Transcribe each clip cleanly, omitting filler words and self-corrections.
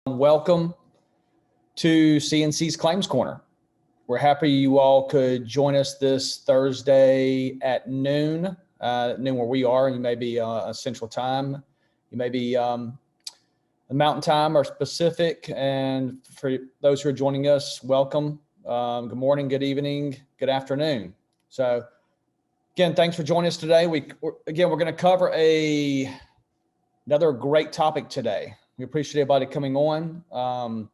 Welcome to CNC's Claims Corner. We're happy you all could join us this Thursday at noon where we are. You may be Central Time, you may be Mountain Time or Pacific. And for those who are joining us, welcome. Good morning, good evening, good afternoon. So again, thanks for joining us today. We're going to cover another great topic today. We appreciate everybody coming on.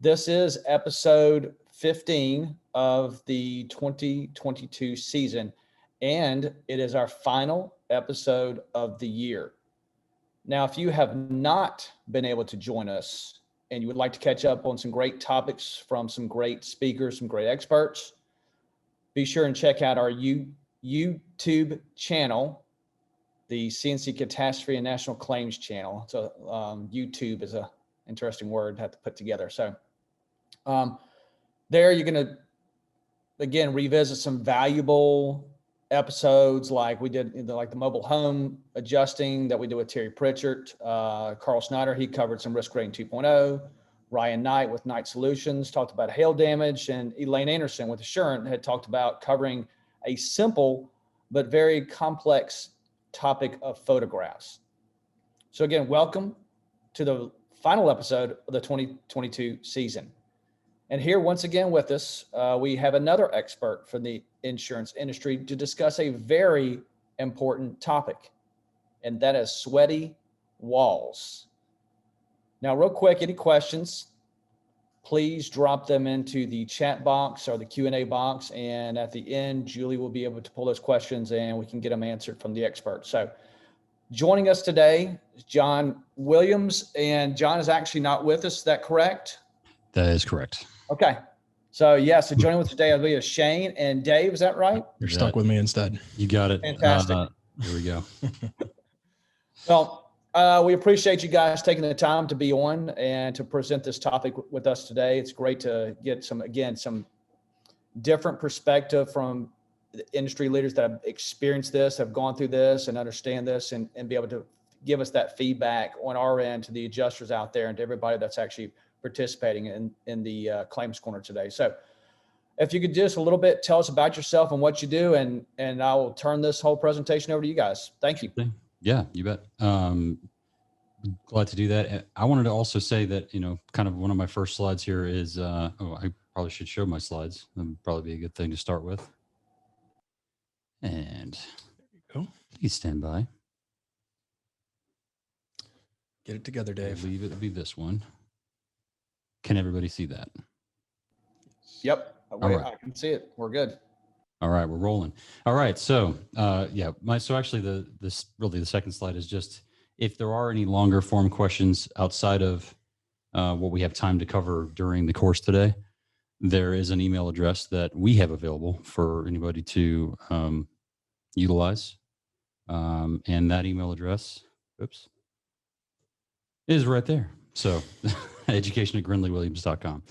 This is episode 15 of the 2022 season, and it is our final episode of the year. Now, if you have not been able to join us and you would like to catch up on some great topics from some great speakers, some great experts, be sure and check out our YouTube channel, the CNC Catastrophe and National Claims channel. So YouTube is an interesting word to have to put together. So there you're going to, again, revisit some valuable episodes like we did, like the mobile home adjusting that we did with Terry Pritchard. Carl Snyder, he covered some risk rating 2.0. Ryan Knight with Knight Solutions talked about hail damage. And Elaine Anderson with Assurant had talked about covering a simple but very complex topic of photographs. So again, welcome to the final episode of the 2022 season. And here once again with us, we have another expert from the insurance industry to discuss a very important topic, and that is sweaty walls. Now, real quick, any questions, please drop them into the chat box or the Q&A box. And at the end, Julie will be able to pull those questions and we can get them answered from the expert. So joining us today is Jon Williams, and Jon is actually not with us. Is that correct? That is correct. Okay. So so joining with today will be Shane and Dave. Is that right? You're stuck with me instead. You got it. Fantastic. Here we go. Well, we appreciate you guys taking the time to be on and to present this topic with us today. It's great to get some different perspective from the industry leaders that have experienced this, have gone through this and understand this, and be able to give us that feedback on our end to the adjusters out there and to everybody that's actually participating in the Claims Corner today. So if you could just a little bit tell us about yourself and what you do, and I will turn this whole presentation over to you guys. Thank you. Yeah, you bet. Glad to do that. I wanted to also say that, kind of one of my first slides here is, I probably should show my slides. That would probably be a good thing to start with. And there you go. Please stand by. Get it together, Dave. I believe it will be this one. Can everybody see that? Yep. Right. I can see it. We're good. All right, we're rolling. All right, so so actually the second slide is just if there are any longer form questions outside of what we have time to cover during the course today, there is an email address that we have available for anybody to utilize, and that email address, is right there. So education@grindleywilliams.com,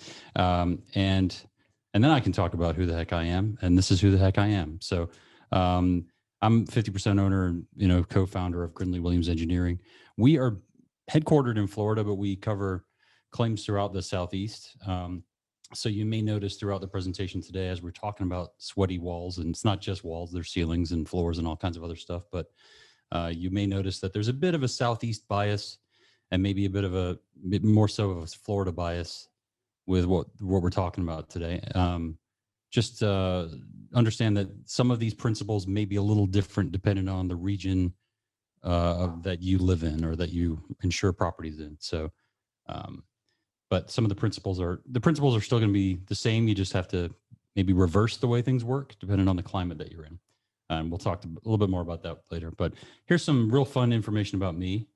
and then I can talk about who the heck I am, and this is who the heck I am. So I'm 50% owner and co-founder of Grindley Williams Engineering. We are headquartered in Florida, but we cover claims throughout the Southeast. So you may notice throughout the presentation today, as we're talking about sweaty walls, and it's not just walls, there's ceilings and floors and all kinds of other stuff, but you may notice that there's a bit of a Southeast bias and maybe a bit more so of a Florida bias with what we're talking about today. Just understand that some of these principles may be a little different depending on the region that you live in or that you insure properties in. So, but some of the principles are still going to be the same. You just have to maybe reverse the way things work depending on the climate that you're in. And we'll talk a little bit more about that later. But here's some real fun information about me.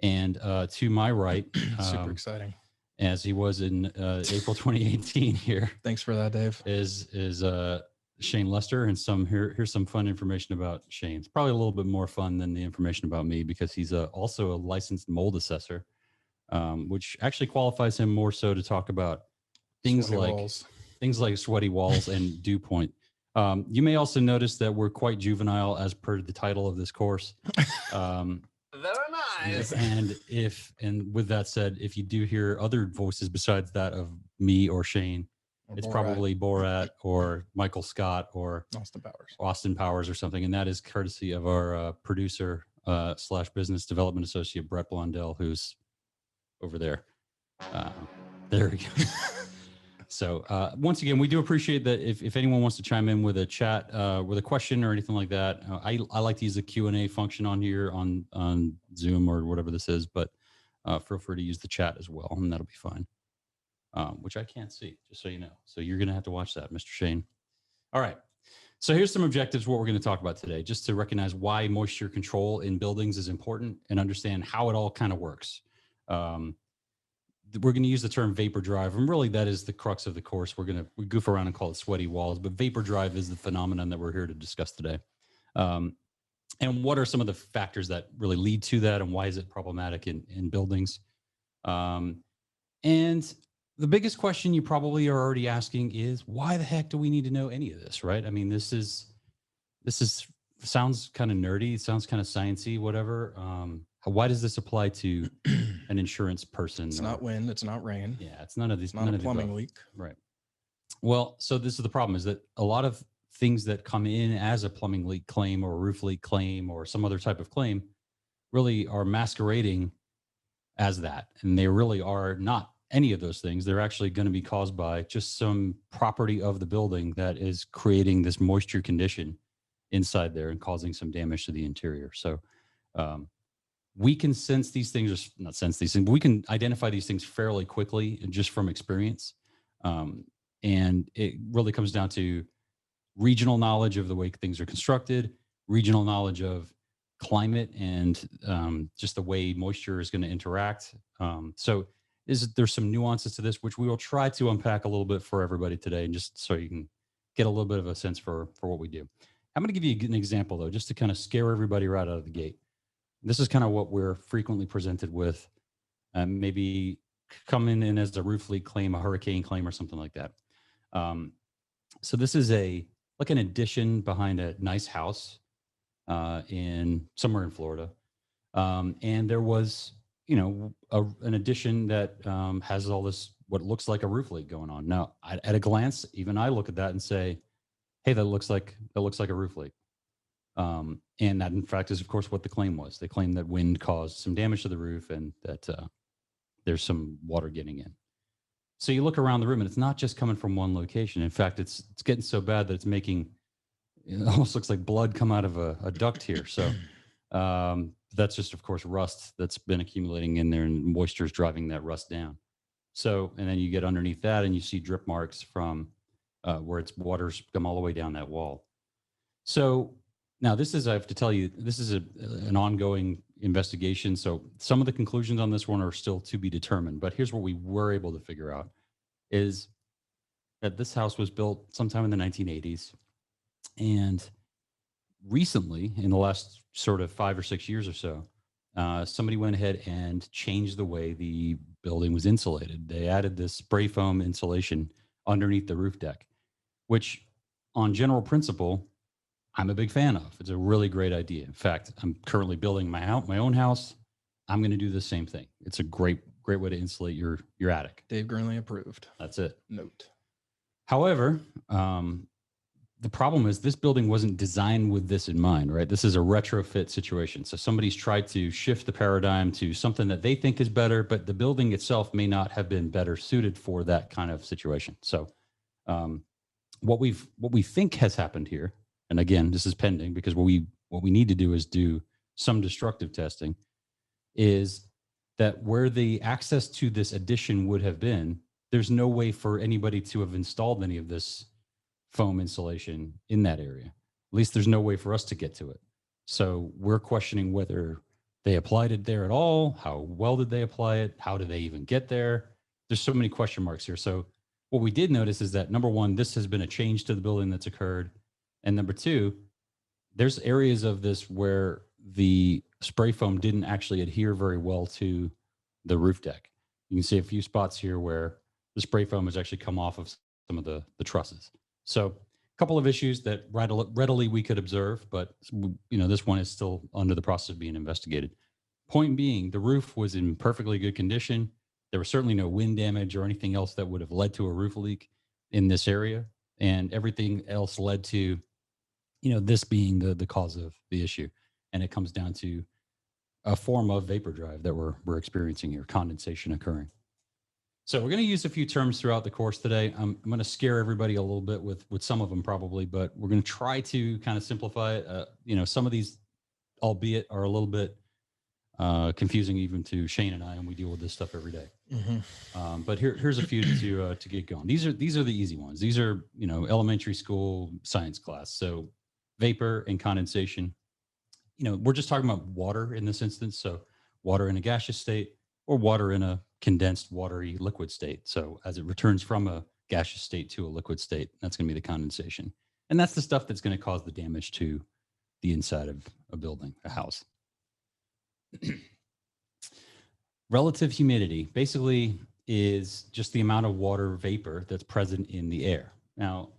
And to my right, super exciting, as he was in April 2018 here. Thanks for that, Dave. Is Shane Lester, and here's some fun information about Shane. It's probably a little bit more fun than the information about me because he's also a licensed mold assessor, which actually qualifies him more so to talk about things like sweaty walls and dew point. You may also notice that we're quite juvenile as per the title of this course. Very And with that said, if you do hear other voices besides that of me or Shane, it's probably Borat or Michael Scott or Austin Powers or something. And that is courtesy of our producer / business development associate, Brett Blondell, who's over there. There we go. So once again, we do appreciate that if anyone wants to chime in with a chat, with a question or anything like that. I like to use the Q&A function on here on Zoom or whatever this is, but feel free to use the chat as well, and that'll be fine. Which I can't see, just so you know. So you're going to have to watch that, Mr. Shane. All right. So here's some objectives, what we're going to talk about today, just to recognize why moisture control in buildings is important and understand how it all kind of works. We're going to use the term vapor drive, and really that is the crux of the course. We goof around and call it sweaty walls, but vapor drive is the phenomenon that we're here to discuss today. And what are some of the factors that really lead to that, and why is it problematic in buildings? And the biggest question you probably are already asking is, why the heck do we need to know any of this, right? I mean, this sounds kind of nerdy. It sounds kind of sciencey, whatever. Why does this apply to an insurance person? It's not wind. It's not rain. Yeah, it's none of these. It's not a plumbing leak. Right. Well, so this is the problem, is that a lot of things that come in as a plumbing leak claim or a roof leak claim or some other type of claim really are masquerading as that. And they really are not any of those things. They're actually going to be caused by just some property of the building that is creating this moisture condition inside there and causing some damage to the interior. So we can sense these things, or not sense these things, but we can identify these things fairly quickly and just from experience. And it really comes down to regional knowledge of the way things are constructed, regional knowledge of climate, and just the way moisture is going to interact. So there's some nuances to this, which we will try to unpack a little bit for everybody today, and just so you can get a little bit of a sense for what we do. I'm going to give you an example, though, just to kind of scare everybody right out of the gate. This is kind of what we're frequently presented with, maybe coming in as a roof leak claim, a hurricane claim, or something like that. So this is like an addition behind a nice house somewhere in Florida. And there was, an addition that has all this, what looks like a roof leak going on. Now, at a glance, even I look at that and say, hey, that looks like a roof leak. And that, in fact, is, of course, what the claim was. They claimed that wind caused some damage to the roof and that there's some water getting in. So you look around the room, and it's not just coming from one location. In fact, it's getting so bad that it almost looks like blood come out of a duct here. So that's just, of course, rust that's been accumulating in there, and moisture is driving that rust down. So, and then you get underneath that, and you see drip marks from where its waters come all the way down that wall. So now I have to tell you, this is an ongoing investigation. So some of the conclusions on this one are still to be determined. But here's what we were able to figure out, is that this house was built sometime in the 1980s. And recently, in the last sort of 5 or 6 years or so, somebody went ahead and changed the way the building was insulated. They added this spray foam insulation underneath the roof deck, which on general principle, I'm a big fan of. It's a really great idea. In fact, I'm currently building my own house. I'm going to do the same thing. It's a great way to insulate your attic. Dave Grindley approved. That's it. Note. However, the problem is this building wasn't designed with this in mind, right? This is a retrofit situation. So somebody's tried to shift the paradigm to something that they think is better, but the building itself may not have been better suited for that kind of situation. So what we think has happened here, and again, this is pending, because what we need to do is do some destructive testing, is that where the access to this addition would have been, there's no way for anybody to have installed any of this foam insulation in that area. At least there's no way for us to get to it. So we're questioning whether they applied it there at all. How well did they apply it? How did they even get there? There's so many question marks here. So what we did notice is that, number one, this has been a change to the building that's occurred. And number two, there's areas of this where the spray foam didn't actually adhere very well to the roof deck. You can see a few spots here where the spray foam has actually come off of some of the trusses. So a couple of issues that readily we could observe, but this one is still under the process of being investigated. Point being, the roof was in perfectly good condition. There was certainly no wind damage or anything else that would have led to a roof leak in this area. And everything else led to, this being the cause of the issue. And it comes down to a form of vapor drive that we're experiencing here, condensation occurring. So we're going to use a few terms throughout the course today. I'm going to scare everybody a little bit with some of them probably, but we're going to try to kind of simplify it. Some of these, albeit, are a little bit confusing even to Shane and I, and we deal with this stuff every day. But here's a few to get going. These are the easy ones. These are elementary school science class. So vapor and condensation. We're just talking about water in this instance. So water in a gaseous state or water in a condensed watery liquid state. So as it returns from a gaseous state to a liquid state, that's going to be the condensation. And that's the stuff that's going to cause the damage to the inside of a building, a house. Relative humidity basically is just the amount of water vapor that's present in the air. Now,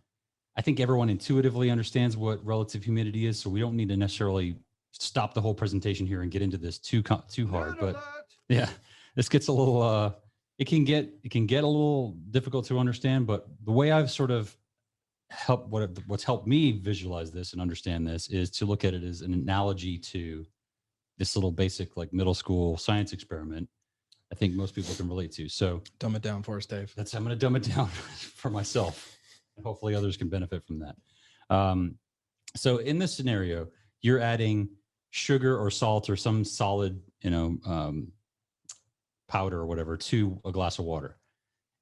I think everyone intuitively understands what relative humidity is, so we don't need to necessarily stop the whole presentation here and get into this too hard. But yeah, this gets a little it can get a little difficult to understand. But the way I've sort of what's helped me visualize this and understand this is to look at it as an analogy to this little basic like middle school science experiment. I think most people can relate to. So Dumb it down for us, Dave. I'm going to dumb it down for myself, and hopefully others can benefit from that. So in this scenario, you're adding sugar or salt or some solid, powder or whatever to a glass of water.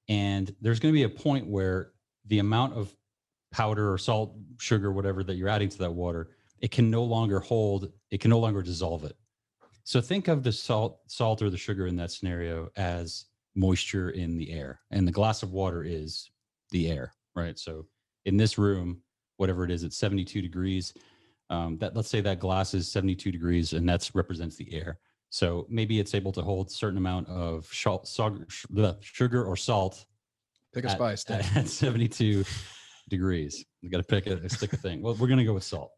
And there's going to be a point where the amount of powder or salt, sugar, whatever that you're adding to that water, it can no longer dissolve it. So think of the salt or the sugar in that scenario as moisture in the air, and the glass of water is the air, right? So in this room, whatever it is, it's 72 degrees. Let's say that glass is 72 degrees, and that represents the air. So maybe it's able to hold a certain amount of sugar or salt. Pick a spice, Dave. At 72 degrees. You got to stick a thing. Well, we're going to go with salt.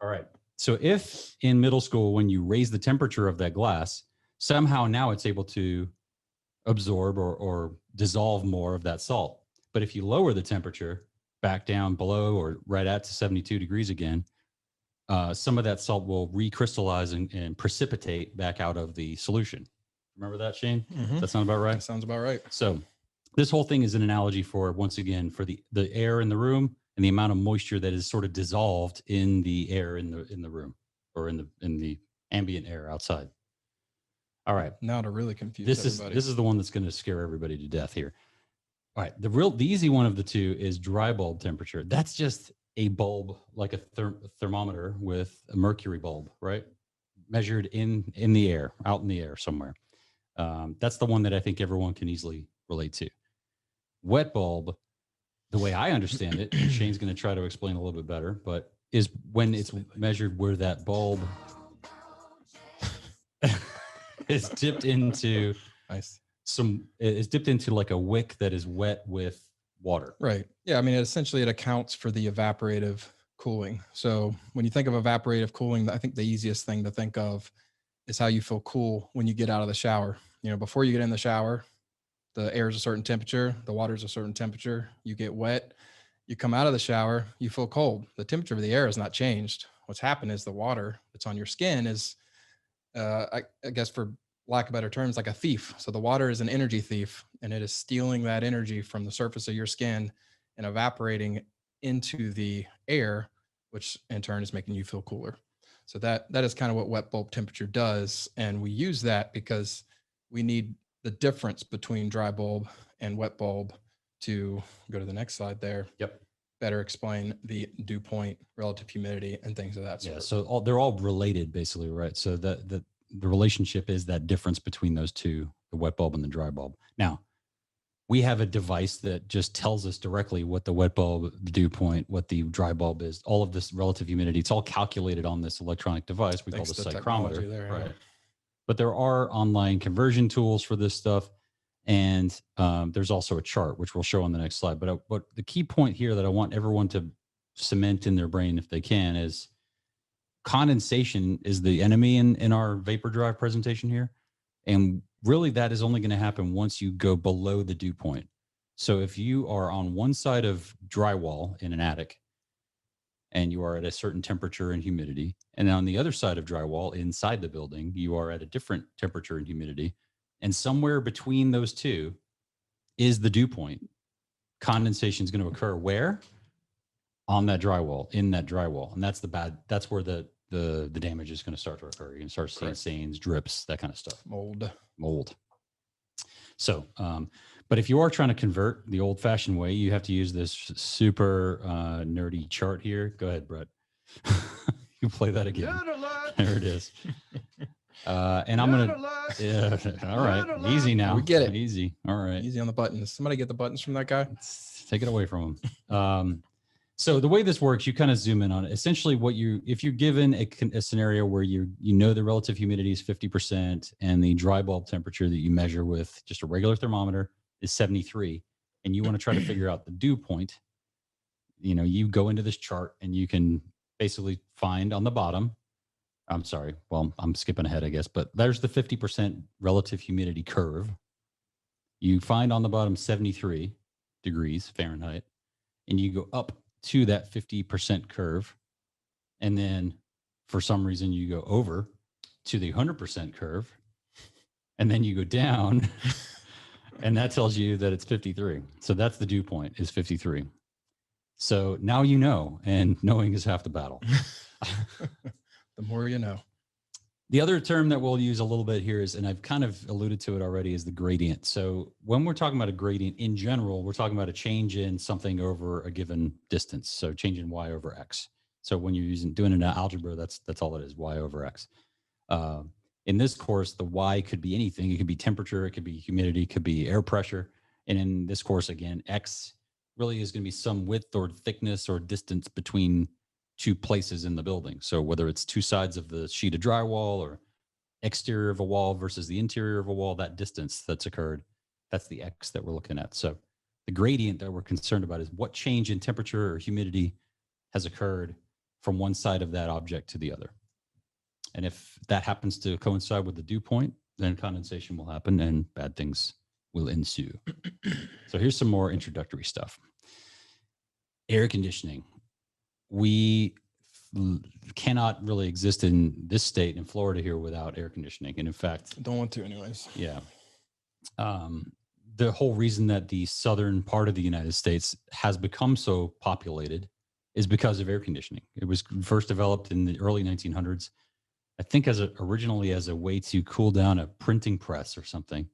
All right. So if in middle school, when you raise the temperature of that glass, somehow now it's able to absorb or dissolve more of that salt. But if you lower the temperature back down below or right at to 72 degrees again, some of that salt will recrystallize and precipitate back out of the solution. Remember that, Shane? Mm-hmm. That sound about right? That sounds about right. So this whole thing is an analogy for, once again, for the air in the room and the amount of moisture that is sort of dissolved in the air in the room or in the ambient air outside. All right. Now to really confuse everybody. This is the one that's going to scare everybody to death here. All right. The easy one of the two is dry bulb temperature. That's just a bulb, like a thermometer with a mercury bulb, right? Measured in the air, out in the air somewhere. That's the one that I think everyone can easily relate to. Wet bulb, the way I understand it, and Shane's going to try to explain a little bit better, but is when it's measured where that bulb is dipped into like a wick that is wet with water. Right. Yeah. I mean, essentially it accounts for the evaporative cooling. So when you think of evaporative cooling, I think the easiest thing to think of is how you feel cool when you get out of the shower. Before you get in the shower, the air is a certain temperature, the water is a certain temperature, you get wet, you come out of the shower, you feel cold. The temperature of the air has not changed. What's happened is the water that's on your skin is, I guess for lack of better terms, like a thief. So the water is an energy thief, and it is stealing that energy from the surface of your skin and evaporating into the air, which in turn is making you feel cooler. So that is kind of what wet bulb temperature does. And we use that because we need the difference between dry bulb and wet bulb to go to the next slide there. Yep. Better explain the dew point, relative humidity, and things of that sort. Yeah. So they're all related basically, right? So the relationship is that difference between those two, the wet bulb and the dry bulb. Now, we have a device that just tells us directly what the wet bulb, the dew point, what the dry bulb is, all of this relative humidity. It's all calculated on this electronic device we call the psychrometer. There, right. Yeah. But there are online conversion tools for this stuff. And there's also a chart, which we'll show on the next slide. But the key point here that I want everyone to cement in their brain, if they can, is condensation is the enemy in our vapor drive presentation here. And really that is only going to happen once you go below the dew point. So if you are on one side of drywall in an attic and you are at a certain temperature and humidity, and on the other side of drywall inside the building, you are at a different temperature and humidity, and somewhere between those two is the dew point, condensation is going to occur where? On that drywall, in that drywall. And that's where the damage is going to start to occur. You can start seeing stains, drips, that kind of stuff. Mold. So, but if you are trying to convert the old fashioned way, you have to use this super nerdy chart here. Go ahead, Brett. You play that again. There it is. And I'm going to, yeah. All right. Easy now. We get it. Easy. All right. Easy on the buttons. Somebody get the buttons from that guy. Take it away from him. So the way this works, you kind of zoom in on it. Essentially if you're given a scenario where you know the relative humidity is 50% and the dry bulb temperature that you measure with just a regular thermometer is 73, and you want to try to figure out the dew point, you go into this chart and you can basically find on the bottom, I'm sorry, well, I'm skipping ahead, I guess, but there's the 50% relative humidity curve. You find on the bottom 73 degrees Fahrenheit, and you go up to that 50% curve. And then for some reason you go over to the 100% curve, and then you go down and that tells you that it's 53. So that's the dew point, is 53. So now you know, and knowing is half the battle. The more you know. The other term that we'll use a little bit here is, and I've kind of alluded to it already, is the gradient. So when we're talking about a gradient in general, we're talking about a change in something over a given distance. So change in y over x. So when you're doing an algebra, that's all it is, y over x. In this course, the y could be anything. It could be temperature, it could be humidity, it could be air pressure. And in this course, again, x really is going to be some width or thickness or distance between two places in the building. So whether it's two sides of the sheet of drywall or exterior of a wall versus the interior of a wall, that distance that's occurred, that's the x that we're looking at. So the gradient that we're concerned about is what change in temperature or humidity has occurred from one side of that object to the other. And if that happens to coincide with the dew point, then condensation will happen and bad things will ensue. So here's some more introductory stuff. Air conditioning. We cannot really exist in this state in Florida here without air conditioning. And in fact, Don't want to anyways. yeah. The whole reason that the southern part of the United States has become so populated is because of air conditioning. It was first developed in the early 1900s, I think originally as a way to cool down a printing press or something.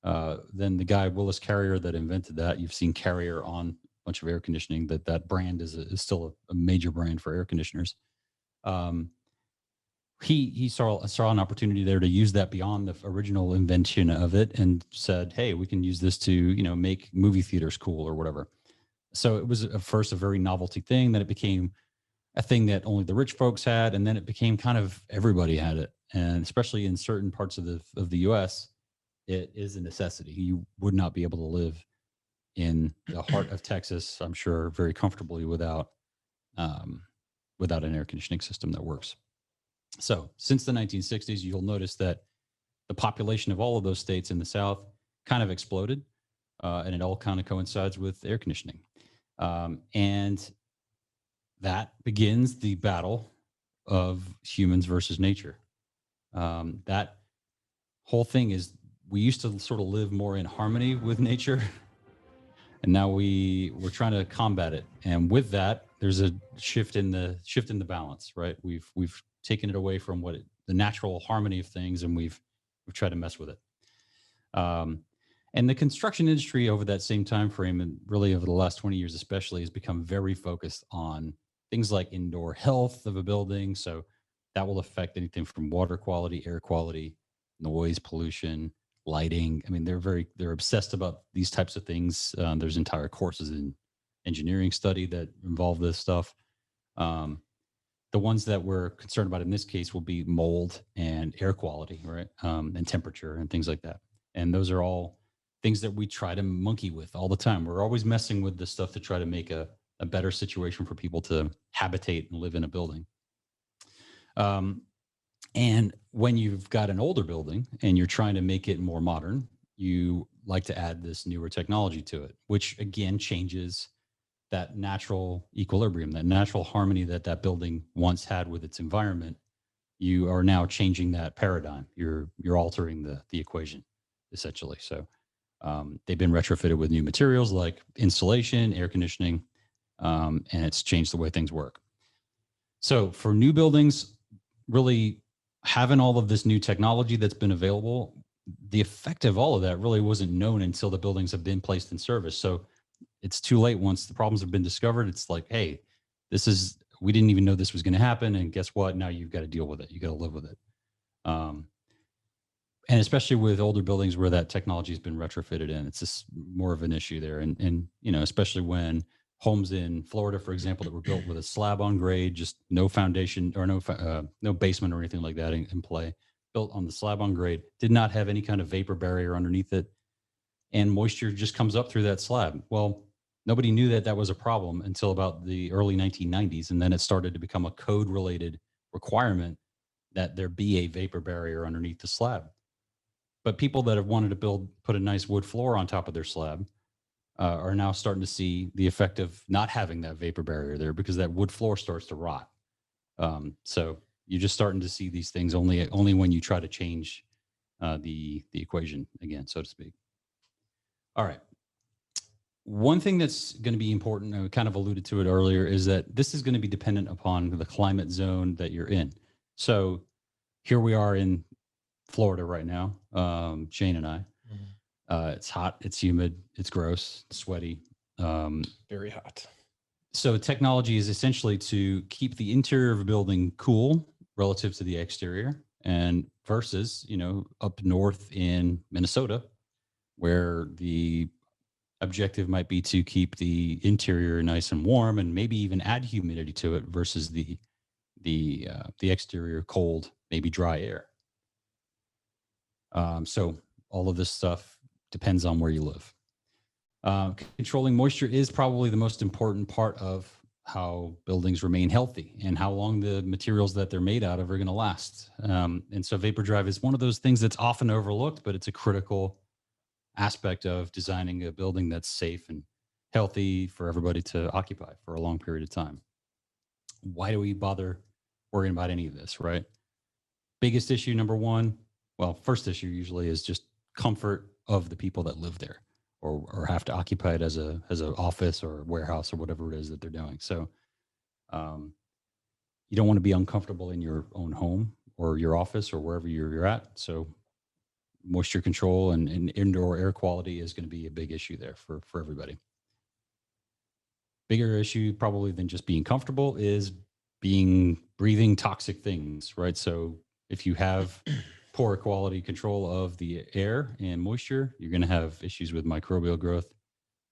Then the guy, Willis Carrier, that invented that, you've seen Carrier on bunch of air conditioning, that brand is still a major brand for air conditioners. He saw an opportunity there to use that beyond the original invention of it, and said, hey, we can use this to, make movie theaters cool or whatever. So it was at first a very novelty thing. Then it became a thing that only the rich folks had. And then it became kind of everybody had it. And especially in certain parts of the US, it is a necessity. You would not be able to live in the heart of Texas, I'm sure, very comfortably without an air conditioning system that works. So since the 1960s, you'll notice that the population of all of those states in the South kind of exploded, and it all kind of coincides with air conditioning. And that begins the battle of humans versus nature. That whole thing is, we used to sort of live more in harmony with nature, and now we're trying to combat it. And with that, there's a shift in the balance, right? We've taken it away from the natural harmony of things, and we've tried to mess with it. And the construction industry over that same time frame, and really over the last 20 years especially, has become very focused on things like indoor health of a building. So that will affect anything from water quality, air quality, noise, pollution, lighting. I mean, they're obsessed about these types of things. There's entire courses in engineering study that involve this stuff. The ones that we're concerned about in this case will be mold and air quality, right? And temperature and things like that. And those are all things that we try to monkey with all the time. We're always messing with this stuff to try to make a better situation for people to habitate and live in a building. And when you've got an older building and you're trying to make it more modern, you like to add this newer technology to it, which again changes that natural equilibrium, that natural harmony that that building once had with its environment. You are now changing that paradigm. You're altering the equation, essentially. So they've been retrofitted with new materials like insulation, air conditioning, and it's changed the way things work. So for new buildings, really having all of this new technology that's been available, the effect of all of that really wasn't known until the buildings have been placed in service. So it's too late once the problems have been discovered. It's like, hey, we didn't even know this was going to happen. And guess what? Now you've got to deal with it. You got to live with it. And especially with older buildings where that technology has been retrofitted in, it's just more of an issue there. And especially when homes in Florida, for example, that were built with a slab on grade, just no foundation or no basement or anything like that in play, built on the slab on grade, did not have any kind of vapor barrier underneath it, and moisture just comes up through that slab. Well, nobody knew that was a problem until about the early 1990s, and then it started to become a code-related requirement that there be a vapor barrier underneath the slab. But people that have wanted to put a nice wood floor on top of their slab are now starting to see the effect of not having that vapor barrier there, because that wood floor starts to rot. So you're just starting to see these things only when you try to change the equation again, so to speak. All right. One thing that's going to be important, I kind of alluded to it earlier, is that this is going to be dependent upon the climate zone that you're in. So here we are in Florida right now, Shane and I. It's hot, it's humid, it's gross, it's sweaty. Very hot. So technology is essentially to keep the interior of a building cool relative to the exterior, and versus, up north in Minnesota, where the objective might be to keep the interior nice and warm and maybe even add humidity to it versus the exterior cold, maybe dry air. So all of this stuff depends on where you live. Controlling moisture is probably the most important part of how buildings remain healthy and how long the materials that they're made out of are going to last. And so vapor drive is one of those things that's often overlooked, but it's a critical aspect of designing a building that's safe and healthy for everybody to occupy for a long period of time. Why do we bother worrying about any of this, right? Biggest issue, number one, first issue usually is just comfort of the people that live there or have to occupy it as an office or warehouse or whatever it is that they're doing. So you don't want to be uncomfortable in your own home or your office or wherever you're at. So moisture control and indoor air quality is going to be a big issue there for everybody. Bigger issue probably than just being comfortable is breathing toxic things, right? So if you have poor quality control of the air and moisture, you're going to have issues with microbial growth.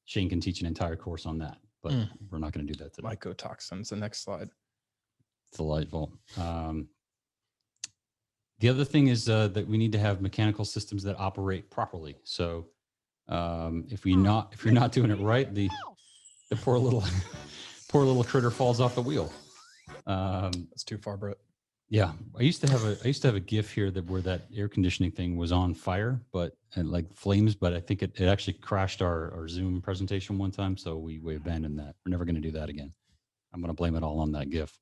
Shane can teach an entire course on that, but we're not going to do that today. Mycotoxins, the next slide. It's delightful. The other thing is that we need to have mechanical systems that operate properly. So if you're not doing it right, the poor little critter falls off the wheel. That's too far, Brett. Yeah, I used to have a GIF here where that air conditioning thing was on fire, and like flames. But I think it actually crashed our Zoom presentation one time, so we abandoned that. We're never going to do that again. I'm going to blame it all on that GIF.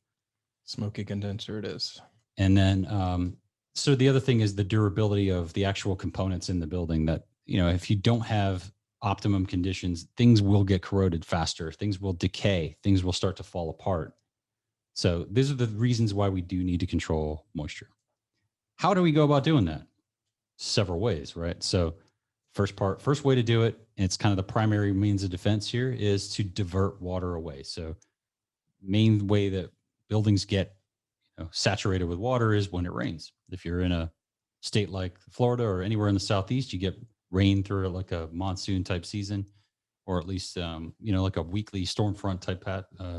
Smoky condenser it is. And then, so the other thing is the durability of the actual components in the building. That if you don't have optimum conditions, things will get corroded faster. Things will decay. Things will start to fall apart. So these are the reasons why we do need to control moisture. How do we go about doing that? Several ways, right? So first way to do it, and it's kind of the primary means of defense here, is to divert water away. So main way that buildings get saturated with water is when it rains. If you're in a state like Florida or anywhere in the Southeast, you get rain through like a monsoon type season, or at least, like a weekly storm front type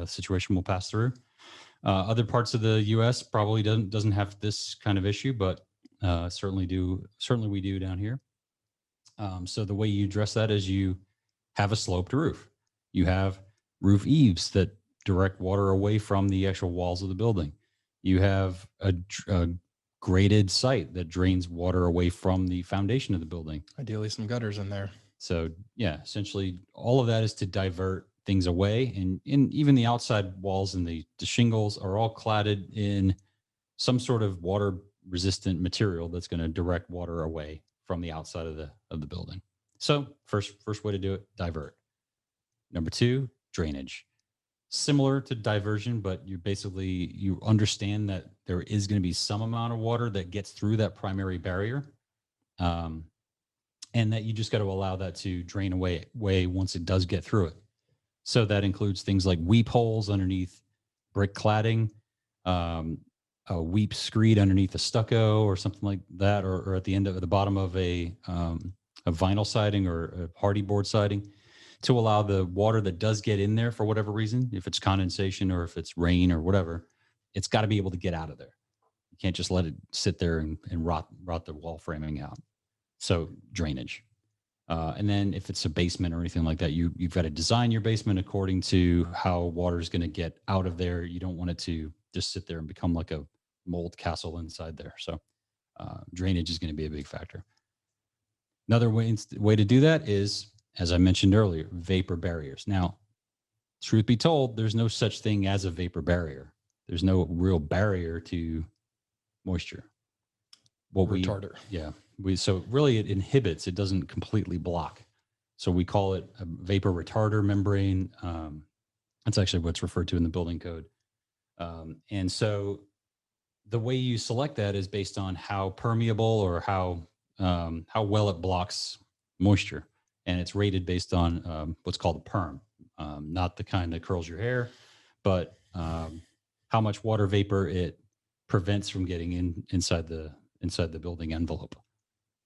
situation will pass through. Other parts of the U.S. probably doesn't have this kind of issue, but certainly we do down here. So the way you address that is you have a sloped roof. You have roof eaves that direct water away from the actual walls of the building. You have a graded site that drains water away from the foundation of the building. Ideally, some gutters in there. So yeah, essentially all of that is to divert things away. And even the outside walls and the shingles are all cladded in some sort of water resistant material that's going to direct water away from the outside of the building. So first way to do it, divert. Number two, drainage. Similar to diversion, but you understand that there is going to be some amount of water that gets through that primary barrier. And that you just got to allow that to drain away once it does get through it. So that includes things like weep holes underneath brick cladding, a weep screed underneath a stucco or something like that, or at the end of the bottom of a vinyl siding or a hardy board siding, to allow the water that does get in there for whatever reason, if it's condensation or if it's rain or whatever, it's got to be able to get out of there. You can't just let it sit there and rot the wall framing out. So drainage. And then if it's a basement or anything like that, you've got to design your basement according to how water is going to get out of there. You don't want it to just sit there and become like a mold castle inside there. So drainage is going to be a big factor. Another way to do that is, as I mentioned earlier, vapor barriers. Now, truth be told, there's no such thing as a vapor barrier. There's no real barrier to moisture. Retarder. So really it inhibits, it doesn't completely block. So we call it a vapor retarder membrane. That's actually what's referred to in the building code. And so the way you select that is based on how permeable or how well it blocks moisture. And it's rated based on what's called a perm, not the kind that curls your hair, but how much water vapor it prevents from getting inside the building envelope.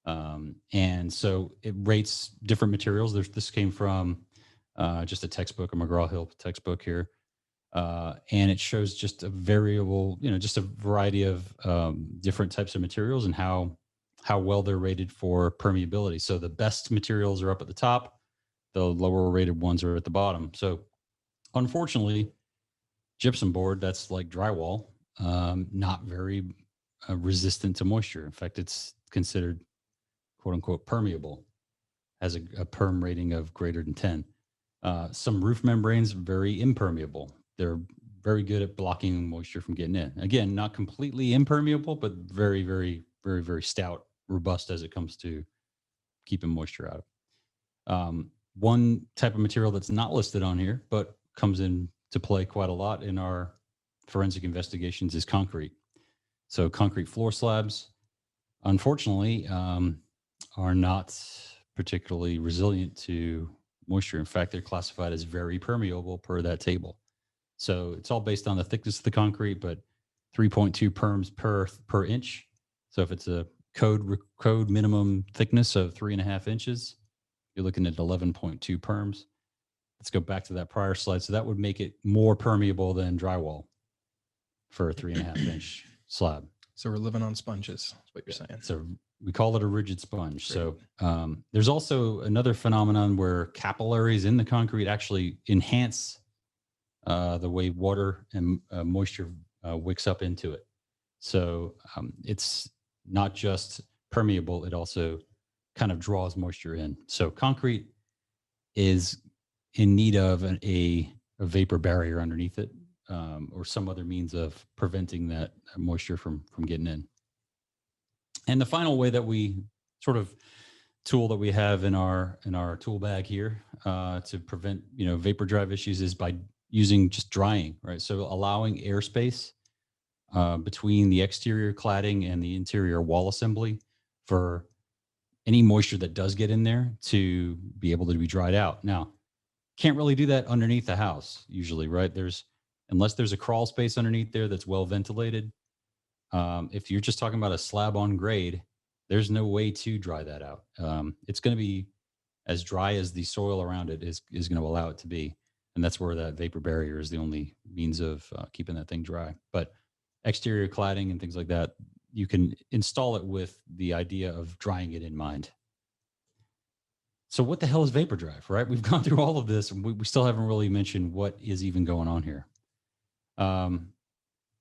And so it rates different materials. This came from just a textbook, a McGraw-Hill textbook here. And it shows just a variable, just a variety of different types of materials and how well they're rated for permeability. So the best materials are up at the top, the lower rated ones are at the bottom. So unfortunately, gypsum board, that's like drywall, not very resistant to moisture. In fact, it's considered quote unquote permeable, has a perm rating of greater than 10. Some roof membranes, very impermeable. They're very good at blocking moisture from getting in. Again, not completely impermeable, but very, very, very, very stout, robust as it comes to keeping moisture out. One type of material that's not listed on here, but comes into play quite a lot in our forensic investigations is concrete. So concrete floor slabs, unfortunately, are not particularly resilient to moisture. In fact, they're classified as very permeable per that table. So it's all based on the thickness of the concrete, but 3.2 perms per inch. So if it's a code minimum thickness of 3.5 inches, you're looking at 11.2 perms. Let's go back to that prior slide. So that would make it more permeable than drywall for a 3.5 inch slab. So we're living on sponges, is what you're saying. So we call it a rigid sponge. Great. So there's also another phenomenon where capillaries in the concrete actually enhance the way water and moisture wicks up into it. So it's not just permeable, it also kind of draws moisture in. So concrete is in need of a vapor barrier underneath it, or some other means of preventing that moisture from getting in. And the final way that we tool that we have in our tool bag here to prevent vapor drive issues is by using just drying, right? So allowing airspace between the exterior cladding and the interior wall assembly for any moisture that does get in there to be able to be dried out. Now, can't really do that underneath the house usually, right? Unless there's a crawl space underneath there that's well ventilated. If you're just talking about a slab on grade, there's no way to dry that out. It's going to be as dry as the soil around it is going to allow it to be. And that's where that vapor barrier is the only means of keeping that thing dry. But exterior cladding and things like that, you can install it with the idea of drying it in mind. So what the hell is vapor drive, right? We've gone through all of this and we still haven't really mentioned what is even going on here.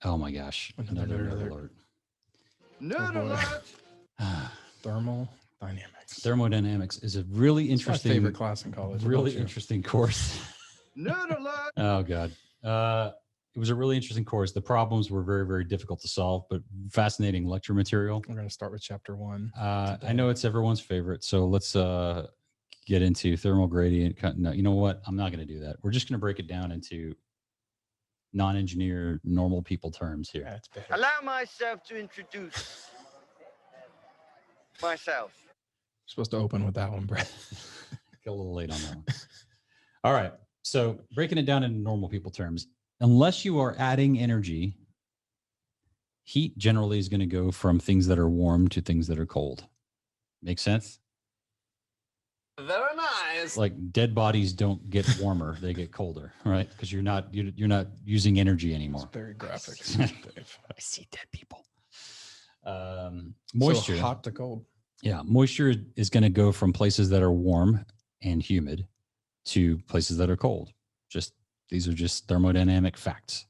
Oh my gosh. Another nerd alert. Nerd alert. Thermodynamics. Thermodynamics is a really It's my interesting, favorite class in college. really interesting course. Nerd alert. Oh God. It was a really interesting course. The problems were very, very difficult to solve, but fascinating lecture material. We're going to start with chapter 1. I know it's everyone's favorite. So let's get into thermal gradient. No, you know what? I'm not going to do that. We're just going to break it down into non-engineer, normal people terms here. That's better. Allow myself to introduce myself. Supposed to open with that one, Brett. Got a little late on that one. All right. So breaking it down into normal people terms, unless you are adding energy, heat generally is going to go from things that are warm to things that are cold. Make sense? Very nice. Like dead bodies don't get warmer; they get colder, right? Because you're not using energy anymore. It's very graphic. Dave. I see dead people. Moisture, So hot to cold. yeah, moisture is going to go from places that are warm and humid to places that are cold. These are just thermodynamic facts.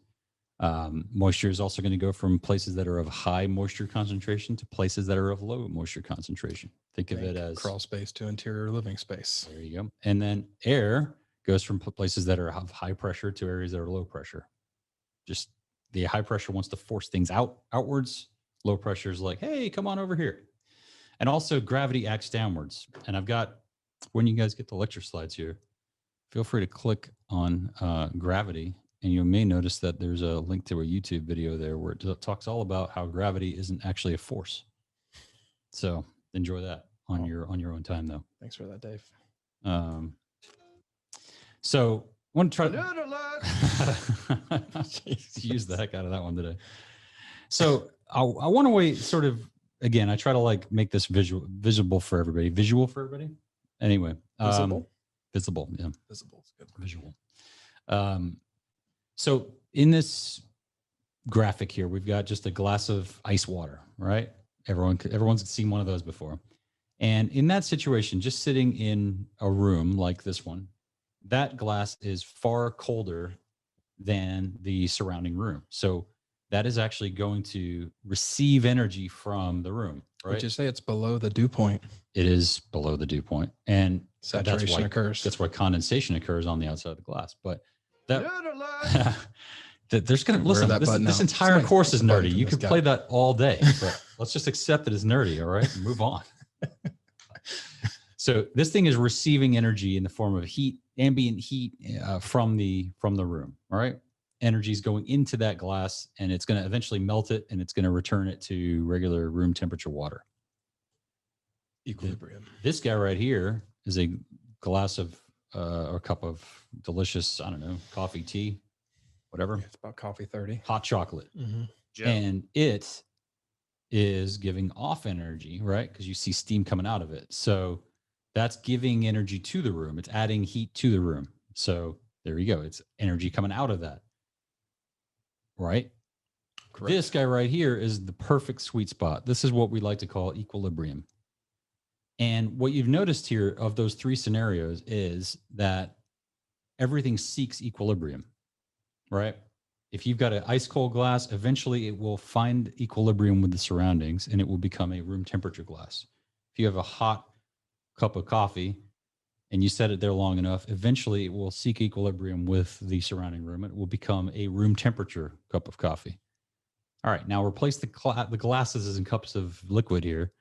Moisture is also going to go from places that are of high moisture concentration to places that are of low moisture concentration. Think of it as crawl space to interior living space. There you go. And then air goes from places that are of high pressure to areas that are low pressure. Just the high pressure wants to force things outwards. Low pressure is like, hey, come on over here. And also gravity acts downwards. And I've got, when you guys get the lecture slides here, feel free to click on gravity. And you may notice that there's a link to a YouTube video there where it talks all about how gravity isn't actually a force. So enjoy that on your own time, though. Thanks for that, Dave. So I want to try Nerd alert. use the heck out of that one today. So I want to wait sort of, again, I try to like make this visible for everybody. Visual for everybody. Anyway. Visible? Visible, yeah. Visible is good. Visual. So in this graphic here, we've got just a glass of ice water, right? Everyone's seen one of those before. And in that situation, just sitting in a room like this one, that glass is far colder than the surrounding room. So that is actually going to receive energy from the room, right? Would you say it's below the dew point? It is below the dew point. And Saturation occurs. That's why condensation occurs on the outside of the glass. But that Nerd alert. there's going to listen. This entire course is nerdy. You could play that all day, but let's just accept it as nerdy. All right, move on. So this thing is receiving energy in the form of heat, ambient heat from the room. All right, energy is going into that glass, and it's going to eventually melt it, and it's going to return it to regular room temperature water. Equilibrium. This guy right here is a glass of or a cup of delicious, I don't know, coffee, tea, whatever. It's about coffee 30. Hot chocolate. Mm-hmm. And it is giving off energy, right? Because you see steam coming out of it. So that's giving energy to the room. It's adding heat to the room. So there you go. It's energy coming out of that. Right? Correct. This guy right here is the perfect sweet spot. This is what we like to call equilibrium. And what you've noticed here of those three scenarios is that everything seeks equilibrium, right? If you've got an ice cold glass, eventually it will find equilibrium with the surroundings and it will become a room temperature glass. If you have a hot cup of coffee and you set it there long enough, eventually it will seek equilibrium with the surrounding room. It will become a room temperature cup of coffee. All right, now replace the glasses and cups of liquid here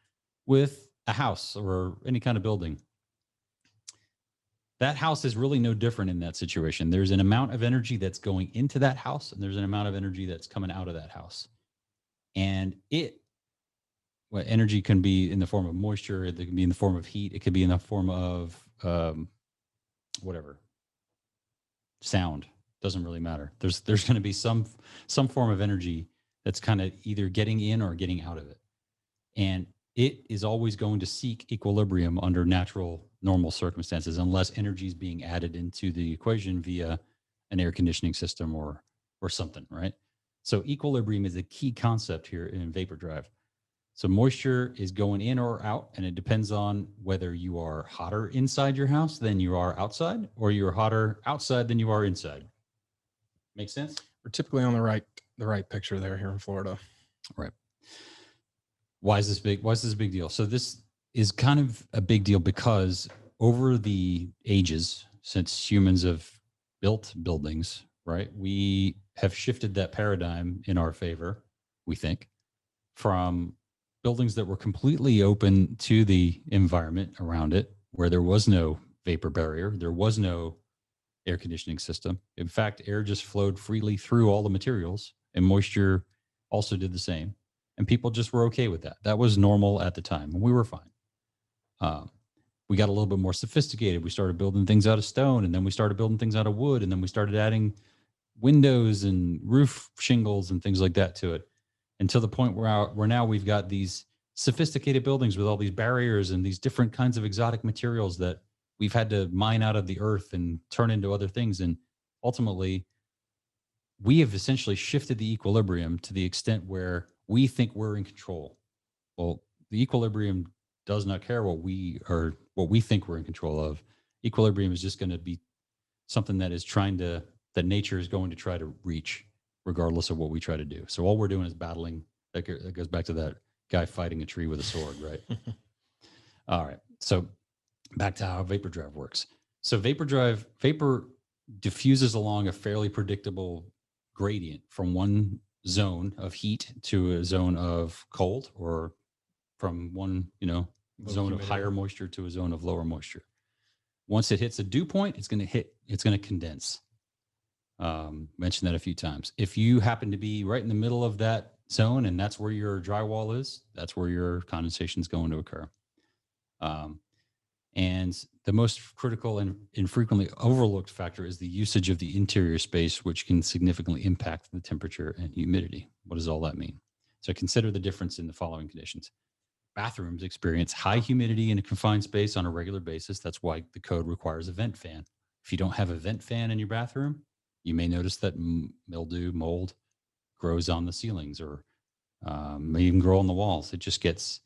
with a house or any kind of building. That house is really no different in that situation. There's an amount of energy that's going into that house, and there's an amount of energy that's coming out of that house. And energy can be in the form of moisture, it can be in the form of heat, it could be in the form of whatever. Sound. Doesn't really matter. There's going to be some form of energy that's kind of either getting in or getting out of it. And it is always going to seek equilibrium under natural, normal circumstances, unless energy is being added into the equation via an air conditioning system or something, right? So equilibrium is a key concept here in vapor drive. So moisture is going in or out, and it depends on whether you are hotter inside your house than you are outside, or you're hotter outside than you are inside. Make sense? We're typically on the right the right picture there here in Florida. Right. Why is this big? Why is this a big deal? So this is kind of a big deal because over the ages, since humans have built buildings, right, we have shifted that paradigm in our favor, we think, from buildings that were completely open to the environment around it, where there was no vapor barrier, there was no air conditioning system. In fact, air just flowed freely through all the materials, and moisture also did the same. And people just were okay with that. That was normal at the time, and we were fine. We got a little bit more sophisticated. We started building things out of stone, and then we started building things out of wood, and then we started adding windows and roof shingles and things like that to it, until the point where now we've got these sophisticated buildings with all these barriers and these different kinds of exotic materials that we've had to mine out of the earth and turn into other things. And ultimately, we have essentially shifted the equilibrium to the extent where we think we're in control. Well, the equilibrium does not care what we think we're in control of. Equilibrium is just going to be something that nature is going to try to reach, regardless of what we try to do. So all we're doing is battling. That goes back to that guy fighting a tree with a sword, right? All right. So back to how vapor drive works. So vapor diffuses along a fairly predictable gradient from one zone of heat to a zone of cold, or from one, zone of higher moisture to a zone of lower moisture. Once it hits a dew point, it's going to condense. Mentioned that a few times. If you happen to be right in the middle of that zone and that's where your drywall is, that's where your condensation is going to occur. And the most critical and infrequently overlooked factor is the usage of the interior space, which can significantly impact the temperature and humidity. What does all that mean? So consider the difference in the following conditions. Bathrooms experience high humidity in a confined space on a regular basis. That's why the code requires a vent fan. If you don't have a vent fan in your bathroom, you may notice that mildew, mold grows on the ceilings, or may even grow on the walls. It just gets,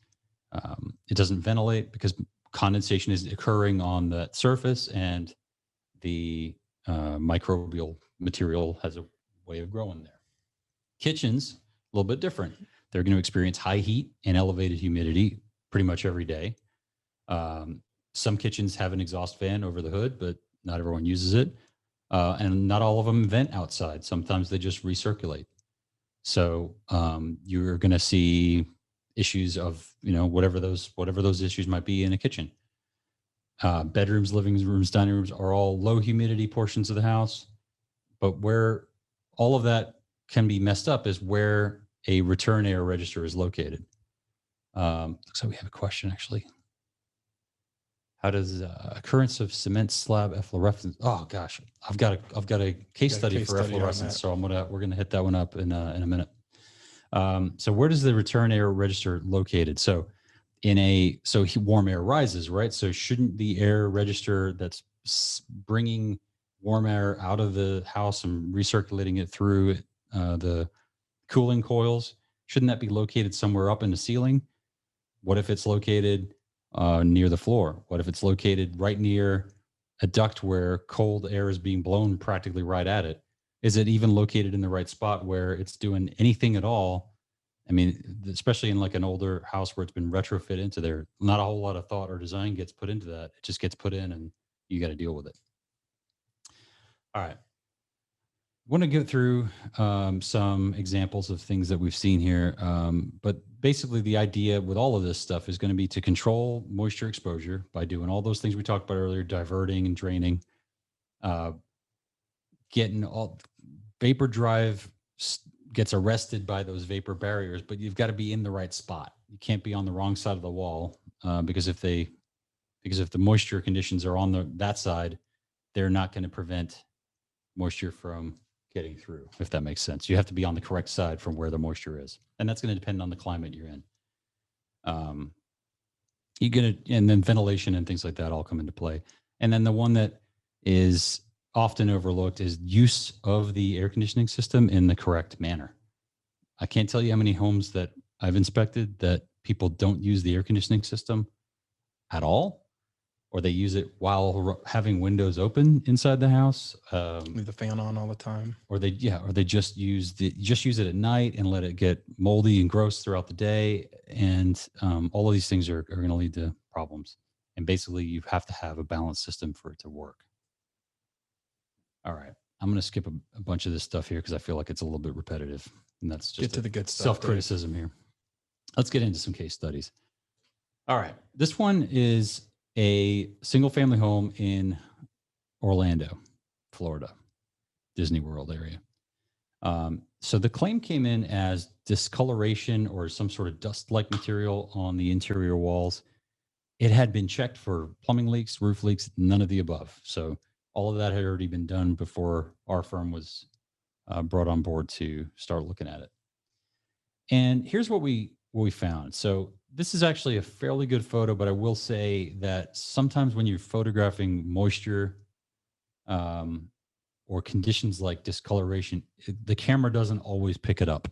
it doesn't ventilate because condensation is occurring on that surface, and the microbial material has a way of growing there. Kitchens, a little bit different. They're going to experience high heat and elevated humidity pretty much every day. Some kitchens have an exhaust fan over the hood, but not everyone uses it. And not all of them vent outside. Sometimes they just recirculate. So you're going to see issues of, whatever those issues might be in a kitchen. Bedrooms, living rooms, dining rooms are all low humidity portions of the house. But where all of that can be messed up is where a return air register is located. Looks like we have a question, actually. How does occurrence of cement slab efflorescence? Oh gosh, I've got a case study for efflorescence, so we're gonna hit that one up in a minute. So where does the return air register located? So warm air rises, right? So shouldn't the air register that's bringing warm air out of the house and recirculating it through the cooling coils, shouldn't that be located somewhere up in the ceiling? What if it's located near the floor? What if it's located right near a duct where cold air is being blown practically right at it? Is it even located in the right spot where it's doing anything at all? I mean, especially in like an older house where it's been retrofit into there, not a whole lot of thought or design gets put into that. It just gets put in and you got to deal with it. All right. I want to go through some examples of things that we've seen here. But basically the idea with all of this stuff is going to be to control moisture exposure by doing all those things we talked about earlier, diverting and draining, getting all vapor drive gets arrested by those vapor barriers, but you've got to be in the right spot. You can't be on the wrong side of the wall because if the moisture conditions are on that side, they're not going to prevent moisture from getting through, if that makes sense. You have to be on the correct side from where the moisture is. And that's going to depend on the climate you're in. And then ventilation and things like that all come into play. And then the one that is often overlooked is use of the air conditioning system in the correct manner. I can't tell you how many homes that I've inspected that people don't use the air conditioning system at all. or they use it while having windows open inside the house. Leave the fan on all the time. Or they just use it at night and let it get moldy and gross throughout the day. And all of these things are going to lead to problems. And basically you have to have a balanced system for it to work. All right. I'm going to skip a bunch of this stuff here because I feel like it's a little bit repetitive, and that's just Get to the good stuff. self-criticism here. Let's get into some case studies. All right. This one is a single family home in Orlando, Florida, Disney World area. So the claim came in as discoloration or some sort of dust-like material on the interior walls. It had been checked for plumbing leaks, roof leaks, none of the above. So all of that had already been done before our firm was brought on board to start looking at it. And here's what we found. So this is actually a fairly good photo, but I will say that sometimes when you're photographing moisture or conditions like discoloration, the camera doesn't always pick it up.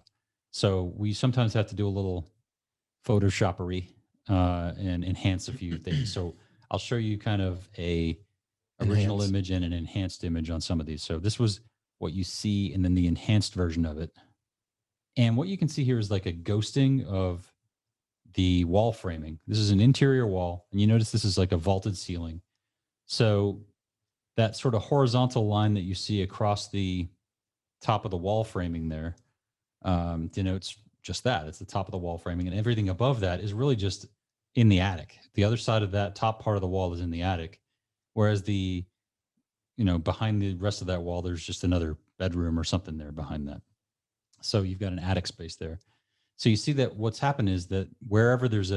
So we sometimes have to do a little Photoshoppery and enhance a few things. So I'll show you kind of a original image and an enhanced image on some of these. So this was what you see, and then the enhanced version of it. And what you can see here is like a ghosting of the wall framing. This is an interior wall, and you notice this is like a vaulted ceiling. So that sort of horizontal line that you see across the top of the wall framing there denotes just that. It's the top of the wall framing, and everything above that is really just in the attic. The other side of that top part of the wall is in the attic, whereas behind the rest of that wall, there's just another bedroom or something there behind that. So you've got an attic space there. So you see that what's happened is that wherever there's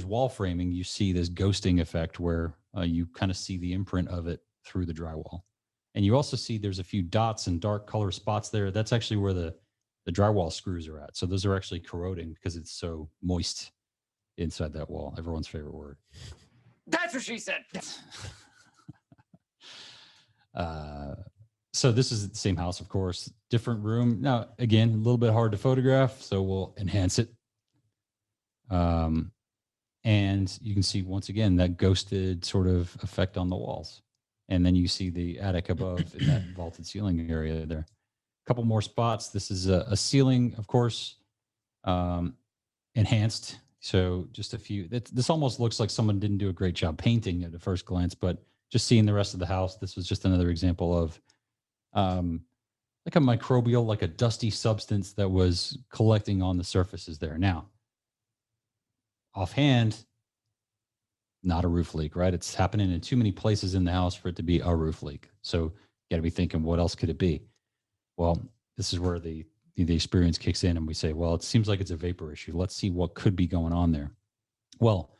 wall framing, you see this ghosting effect where you kind of see the imprint of it through the drywall. And you also see there's a few dots and dark color spots there. That's actually where the drywall screws are at. So those are actually corroding because it's so moist inside that wall. Everyone's favorite word. That's what she said. So this is the same house, of course, different room. Now, again, a little bit hard to photograph, so we'll enhance it. And you can see, once again, that ghosted sort of effect on the walls. And then you see the attic above in that vaulted ceiling area there. A couple more spots. This is a ceiling, of course, enhanced. So just a few. This almost looks like someone didn't do a great job painting at the first glance, but just seeing the rest of the house, this was just another example of like a microbial, like a dusty substance that was collecting on the surfaces there. Now, offhand, not a roof leak, right? It's happening in too many places in the house for it to be a roof leak. So you got to be thinking, what else could it be? Well, this is where the experience kicks in, and we say, well, it seems like it's a vapor issue. Let's see what could be going on there. Well,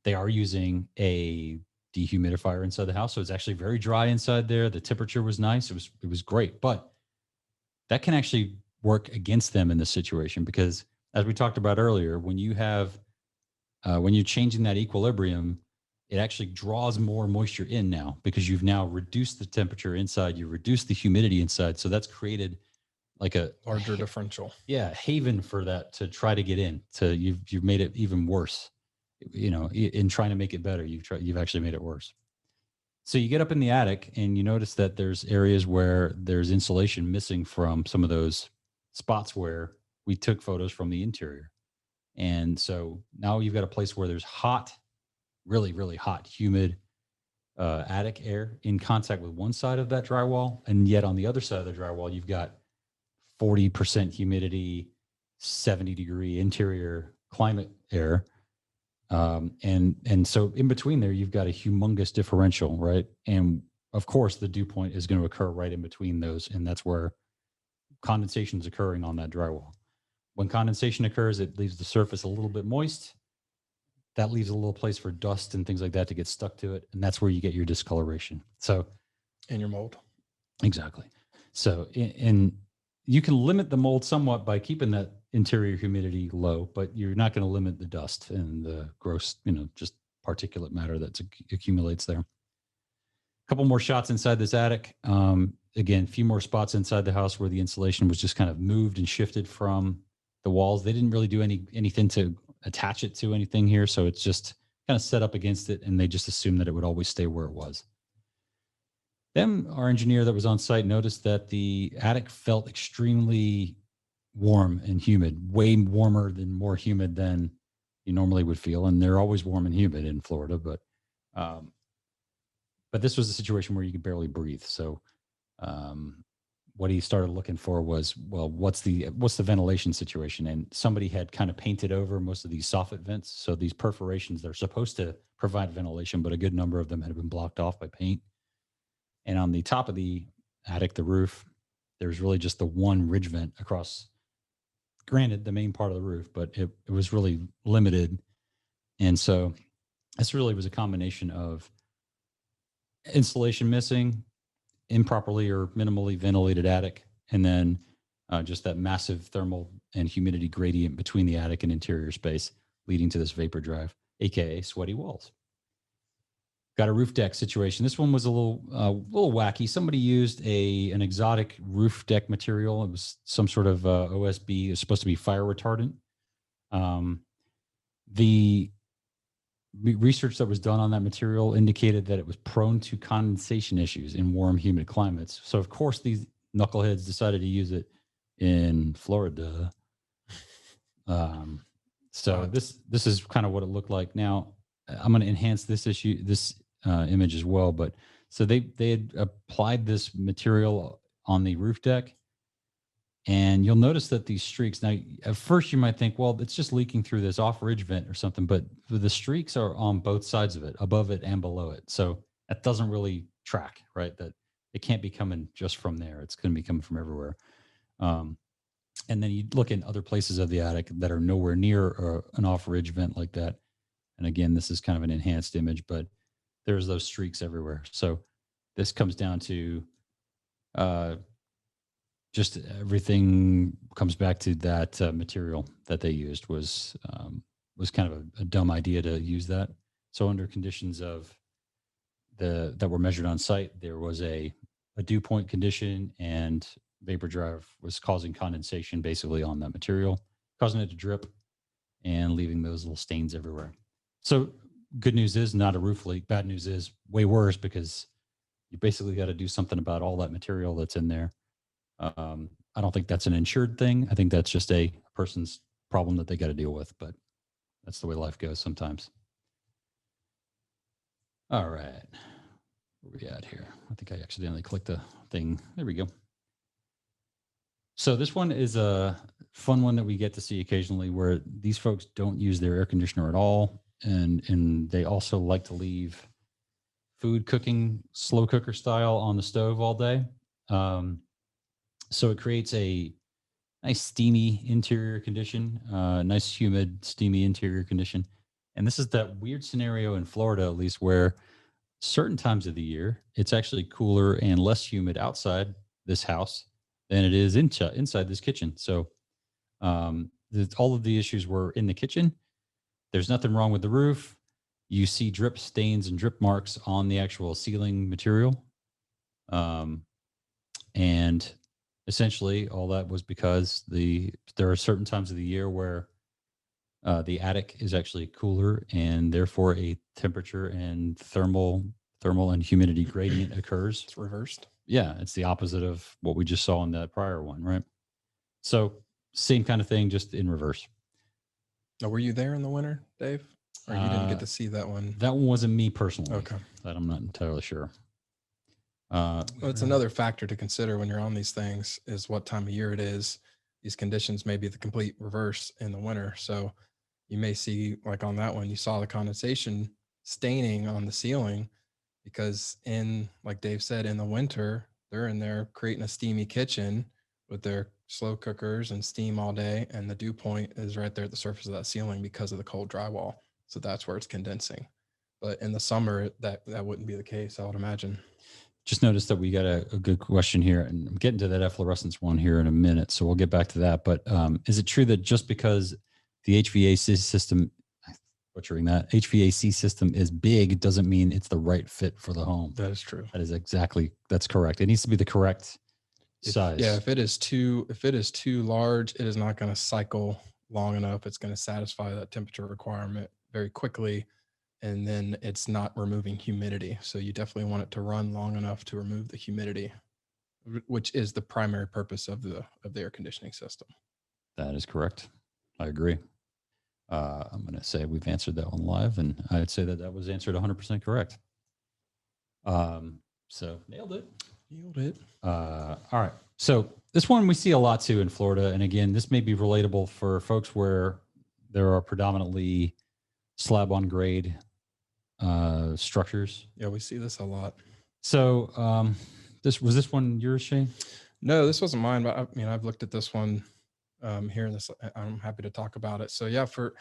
they are using a dehumidifier inside the house, so it's actually very dry inside there. The temperature was nice. It was great, but that can actually work against them in this situation because, as we talked about earlier, when you have when you're changing that equilibrium, it actually draws more moisture in now because you've now reduced the temperature inside, you reduced the humidity inside, so that's created like a Larger differential. Yeah, haven for that to try to get in. So you've made it even worse. In trying to make it better, you've actually made it worse. So you get up in the attic and you notice that there's areas where there's insulation missing from some of those spots where we took photos from the interior. And so now you've got a place where there's hot, really, really hot, humid attic air in contact with one side of that drywall. And yet on the other side of the drywall, you've got 40% humidity, 70-degree interior climate air. And so in between there, you've got a humongous differential, right? And of course, the dew point is going to occur right in between those. And that's where condensation is occurring on that drywall. When condensation occurs, it leaves the surface a little bit moist. That leaves a little place for dust and things like that to get stuck to it. And that's where you get your discoloration. So, And your mold. Exactly. So, and you can limit the mold somewhat by keeping that interior humidity low, but you're not going to limit the dust and the gross, just particulate matter that accumulates there. A couple more shots inside this attic. Again, a few more spots inside the house where the insulation was just kind of moved and shifted from the walls. They didn't really do anything to attach it to anything here. So it's just kind of set up against it, and they just assumed that it would always stay where it was. Then our engineer that was on site noticed that the attic felt extremely warm and humid, way warmer than more humid than you normally would feel. And they're always warm and humid in Florida, but this was a situation where you could barely breathe. So what he started looking for was, well, what's the ventilation situation? And somebody had kind of painted over most of these soffit vents. So these perforations, they're supposed to provide ventilation, but a good number of them had been blocked off by paint. And on the top of the attic, the roof, there's really just the one ridge vent across, granted, the main part of the roof, but it was really limited. And so this really was a combination of insulation missing, improperly or minimally ventilated attic, and then just that massive thermal and humidity gradient between the attic and interior space, leading to this vapor drive, aka sweaty walls. Got a roof deck situation. This one was a little wacky. Somebody used an exotic roof deck material. It was some sort of OSB. It was supposed to be fire retardant. The research that was done on that material indicated that it was prone to condensation issues in warm, humid climates. So, of course, these knuckleheads decided to use it in Florida. This is kind of what it looked like. Now, I'm going to enhance this image as well. But so they had applied this material on the roof deck, and you'll notice that these streaks, now at first you might think, well, it's just leaking through this off ridge vent or something, but the streaks are on both sides of it, above it and below it. So that doesn't really track, right? That it can't be coming just from there. It's going to be coming from everywhere. And then you look in other places of the attic that are nowhere near an off ridge vent like that. And again, this is kind of an enhanced image, but there's those streaks everywhere. So this comes down to just everything comes back to that material that they used was kind of a dumb idea to use that. So under conditions of that were measured on site, there was a dew point condition, and vapor drive was causing condensation basically on that material, causing it to drip and leaving those little stains everywhere. So good news is not a roof leak. Bad news is way worse, because you basically got to do something about all that material that's in there. I don't think that's an insured thing. I think that's just a person's problem that they got to deal with, but that's the way life goes sometimes. All right. Where we at here? I think I accidentally clicked the thing. There we go. So this one is a fun one that we get to see occasionally, where these folks don't use their air conditioner at all. And they also like to leave food cooking slow cooker style on the stove all day. So it creates a nice steamy interior condition, nice humid, steamy interior condition. And this is that weird scenario in Florida, at least, where certain times of the year, it's actually cooler and less humid outside this house than it is inside this kitchen. So all of the issues were in the kitchen. There's nothing wrong with the roof. You see drip stains and drip marks on the actual ceiling material. And essentially all that was because there are certain times of the year where the attic is actually cooler, and therefore a temperature and thermal and humidity gradient occurs. It's reversed. Yeah, it's the opposite of what we just saw in that prior one, right? So same kind of thing, just in reverse. Now, were you there in the winter, Dave? Or you didn't get to see that one? That one wasn't me personally. Okay. That I'm not entirely sure. Well, it's another factor to consider when you're on these things, is what time of year it is. These conditions may be the complete reverse in the winter. So you may see, like on that one, you saw the condensation staining on the ceiling, because like Dave said, in the winter, they're in there creating a steamy kitchen with their slow cookers and steam all day. And the dew point is right there at the surface of that ceiling because of the cold drywall. So that's where it's condensing. But in the summer, that wouldn't be the case, I would imagine. Just noticed that we got a good question here, and I'm getting to that efflorescence one here in a minute, so we'll get back to that. But is it true that just because the HVAC system, butchering that, HVAC system is big doesn't mean it's the right fit for the home? That is true. That's correct. It needs to be the correct size. Yeah, if it is too large, it is not going to cycle long enough. It's going to satisfy that temperature requirement very quickly. and then it's not removing humidity. So you definitely want it to run long enough to remove the humidity, which is the primary purpose of the air conditioning system. That is correct. I agree. I'm going to say we've answered that one live, and I'd say that was answered 100% correct. So nailed it. Nailed it. All right. So this one we see a lot too in Florida. And again, this may be relatable for folks where there are predominantly slab on grade structures. Yeah, we see this a lot. So was this one yours, Shane? No, this wasn't mine, but I mean, I've looked at this one here in this. I'm happy to talk about it. So yeah, for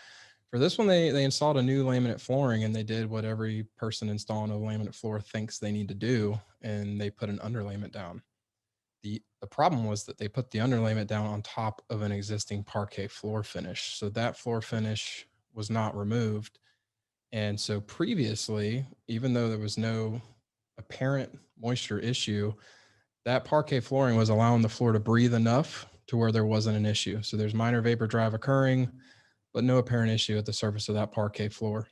this one, they installed a new laminate flooring, and they did what every person installing a laminate floor thinks they need to do, and they put an underlayment down. The problem was that they put the underlayment down on top of an existing parquet floor finish. So that floor finish was not removed. And so previously, even though there was no apparent moisture issue, that parquet flooring was allowing the floor to breathe enough to where there wasn't an issue. So there's minor vapor drive occurring, but no apparent issue at the surface of that parquet floor.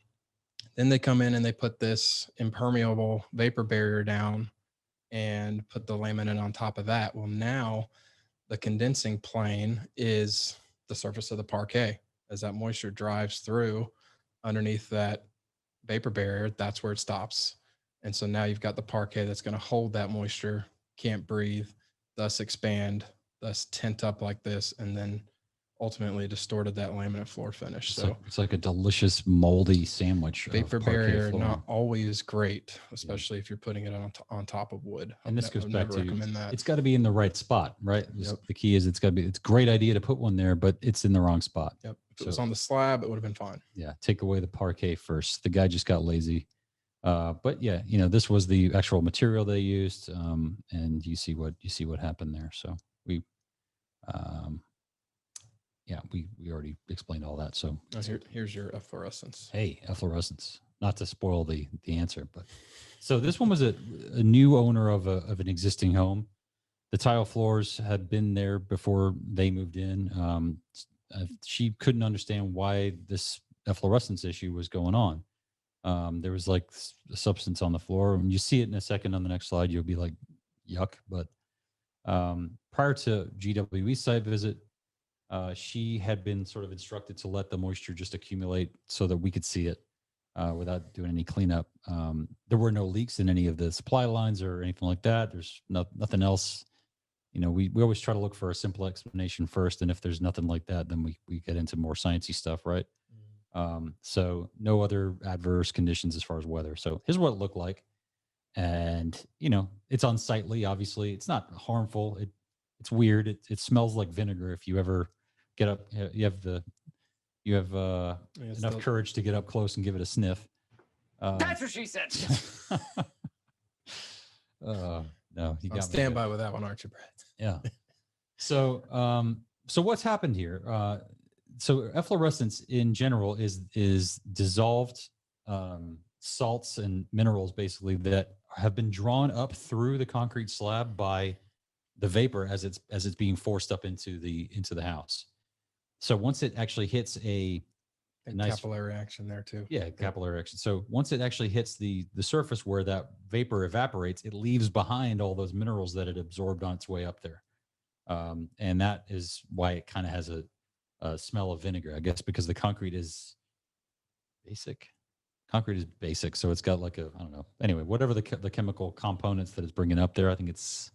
Then they come in and they put this impermeable vapor barrier down and put the laminate on top of that. Well, now the condensing plane is the surface of the parquet. As that moisture drives through underneath that vapor barrier, that's where it stops. And so now you've got the parquet that's going to hold that moisture, can't breathe, thus expand, thus tint up like this, and then ultimately distorted that laminate floor finish. So it's like a delicious moldy sandwich. Vapor barrier, not always great, especially if you're putting it on top of wood. And this goes back to, recommend that. It's got to be in the right spot, right? Yep. The key is it's a great idea to put one there, but it's in the wrong spot. Yep. If it was on the slab, it would have been fine. Yeah. Take away the parquet first. The guy just got lazy. But yeah, this was the actual material they used. And you see what happened there. So we already explained all that. So here's your efflorescence. Hey, efflorescence. Not to spoil the answer, but so this one was a new owner of an existing home. The tile floors had been there before they moved in. She couldn't understand why this efflorescence issue was going on. There was like a substance on the floor. When you see it in a second on the next slide, you'll be like, yuck. But prior to GWE's site visit, she had been sort of instructed to let the moisture just accumulate so that we could see it without doing any cleanup. There were no leaks in any of the supply lines or anything like that. There's nothing else. We always try to look for a simple explanation first. And if there's nothing like that, then we get into more sciencey stuff, right? So no other adverse conditions as far as weather. So here's what it looked like. And, it's unsightly. Obviously, it's not harmful. It's weird. It smells like vinegar. If you ever get up, you have enough courage to get up close and give it a sniff. That's what she said. No, you got stand by with that one, aren't you, Brad? Yeah. So what's happened here? So efflorescence in general is dissolved salts and minerals, basically, that have been drawn up through the concrete slab by the vapor as it's being forced up into the house. So once it actually hits a nice capillary action there too. Yeah, capillary action. So once it actually hits the surface where that vapor evaporates, it leaves behind all those minerals that it absorbed on its way up there. And that is why it kind of has a smell of vinegar, I guess, because the concrete is basic. Concrete is basic, so it's got like I don't know. Anyway, whatever the chemical components that it's bringing up there, I think it's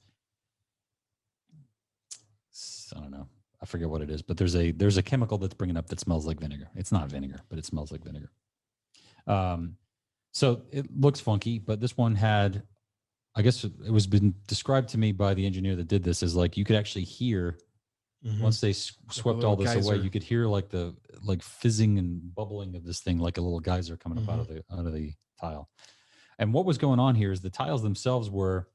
I don't know. I forget what it is, but there's a chemical that's bringing up that smells like vinegar. It's not vinegar, but it smells like vinegar. So it looks funky, but this one had, I guess it was been described to me by the engineer that did this as like you could actually hear once they swept all this away, you could hear like the fizzing and bubbling of this thing, like a little geyser coming up out of the tile. And what was going on here is the tiles themselves were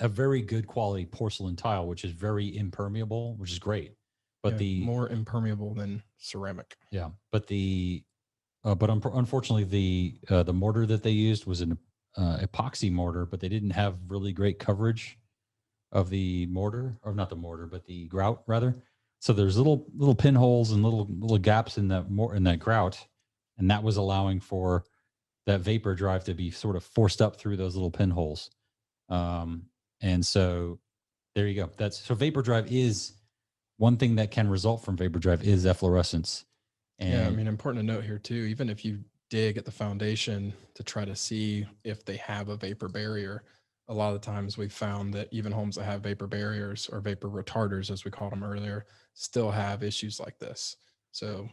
a very good quality porcelain tile, which is very impermeable, which is great. But the more impermeable than ceramic. Yeah, but unfortunately the mortar that they used was an epoxy mortar, but they didn't have really great coverage of the mortar, or not the mortar, but the grout rather. So there's little pinholes and little gaps in that grout, and that was allowing for that vapor drive to be sort of forced up through those little pinholes. And so there you go. So vapor drive is one thing that can result from vapor drive is efflorescence. And yeah, I mean, important to note here too, even if you dig at the foundation to try to see if they have a vapor barrier, a lot of the times we've found that even homes that have vapor barriers or vapor retarders, as we called them earlier, still have issues like this. So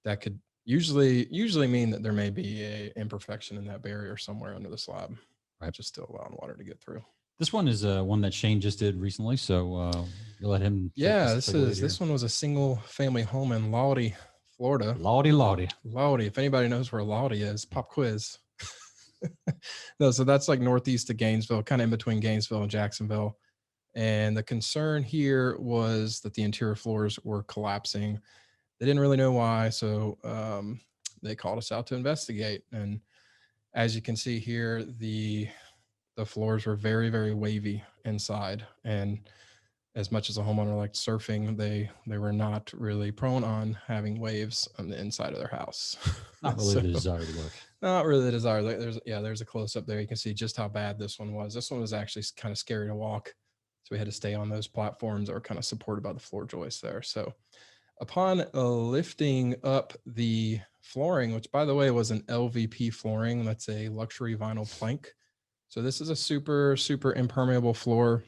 that could usually mean that there may be a imperfection in that barrier somewhere under the slab, right, just still allowing water to get through. This one is one that Shane just did recently, so you'll let him. Yeah, this one was a single family home in Laude, Florida. Laude. If anybody knows where Laude is, pop quiz. No, so that's like northeast of Gainesville, kind of in between Gainesville and Jacksonville. And the concern here was that the interior floors were collapsing. They didn't really know why, so they called us out to investigate. And as you can see here, the floors were very, very wavy inside. And as much as a homeowner liked surfing, they were not really prone on having waves on the inside of their house. Not really the desired look. Not really the desired look. There's a close up there. You can see just how bad this one was. This one was actually kind of scary to walk. So we had to stay on those platforms that were kind of supported by the floor joists there. So upon lifting up the flooring, which by the way was an LVP flooring, that's a luxury vinyl plank. So this is a super, super impermeable floor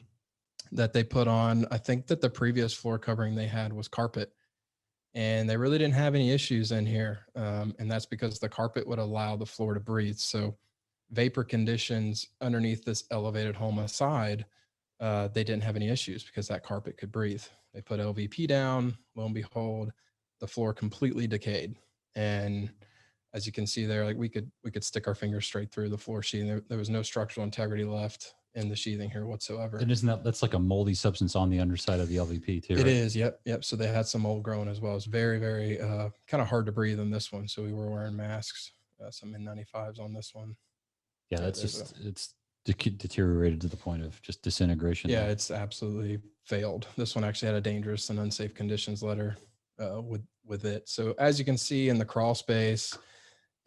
that they put on. I think that the previous floor covering they had was carpet, and they really didn't have any issues in here. And that's because the carpet would allow the floor to breathe. So vapor conditions underneath this elevated home aside, they didn't have any issues because that carpet could breathe. They put LVP down, lo and behold, the floor completely decayed. And as you can see there, like we could stick our fingers straight through the floor sheathing. There was no structural integrity left in the sheathing here whatsoever. And that's like a moldy substance on the underside of the LVP too, right? It is. Yep. So they had some mold growing as well. It's very, very kind of hard to breathe in this one. So we were wearing masks, some N95s on this one. Yeah, that's it's deteriorated to the point of just disintegration. Yeah, it's absolutely failed. This one actually had a dangerous and unsafe conditions letter with it. So as you can see in the crawl space,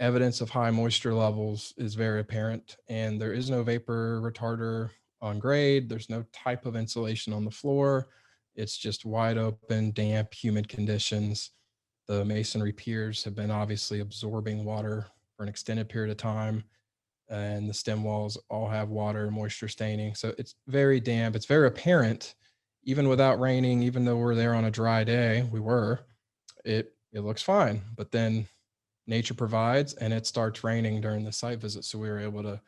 evidence of high moisture levels is very apparent, and there is no vapor retarder on grade. There's no type of insulation on the floor. It's just wide open, damp, humid conditions. The masonry piers have been obviously absorbing water for an extended period of time, and the stem walls all have water and moisture staining. So it's very damp. It's very apparent, even without raining, even though we're there on a dry day, it looks fine. But then nature provides, and it starts raining during the site visit. So we were able to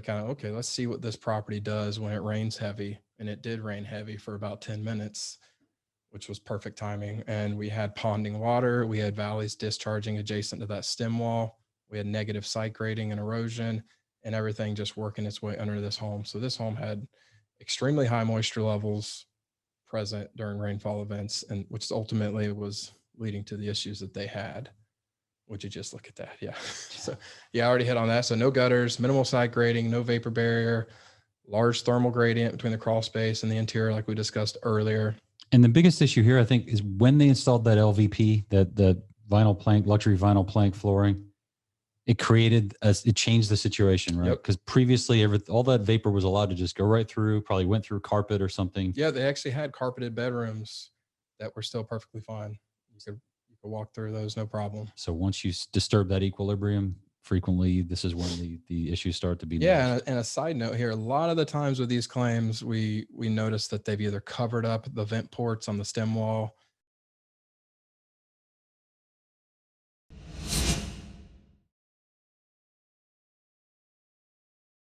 kind of, okay, let's see what this property does when it rains heavy. And it did rain heavy for about 10 minutes, which was perfect timing. And we had ponding water. We had valleys discharging adjacent to that stem wall. We had negative site grading and erosion, and everything just working its way under this home. So this home had extremely high moisture levels present during rainfall events, and which ultimately was leading to the issues that they had. Would you just look at that? Yeah. So yeah, I already hit on that. So no gutters, minimal site grading, no vapor barrier, large thermal gradient between the crawl space and the interior, like we discussed earlier. And the biggest issue here, I think, is when they installed that LVP, that vinyl plank, luxury vinyl plank flooring, it changed the situation, right? Because previously all that vapor was allowed to just go right through, probably went through carpet or something. Yeah, they actually had carpeted bedrooms that were still perfectly fine. You could walk through those, no problem. So once you disturb that equilibrium, frequently this is when the issues start to be noticed. And a side note here, a lot of the times with these claims, we notice that they've either covered up the vent ports on the stem wall,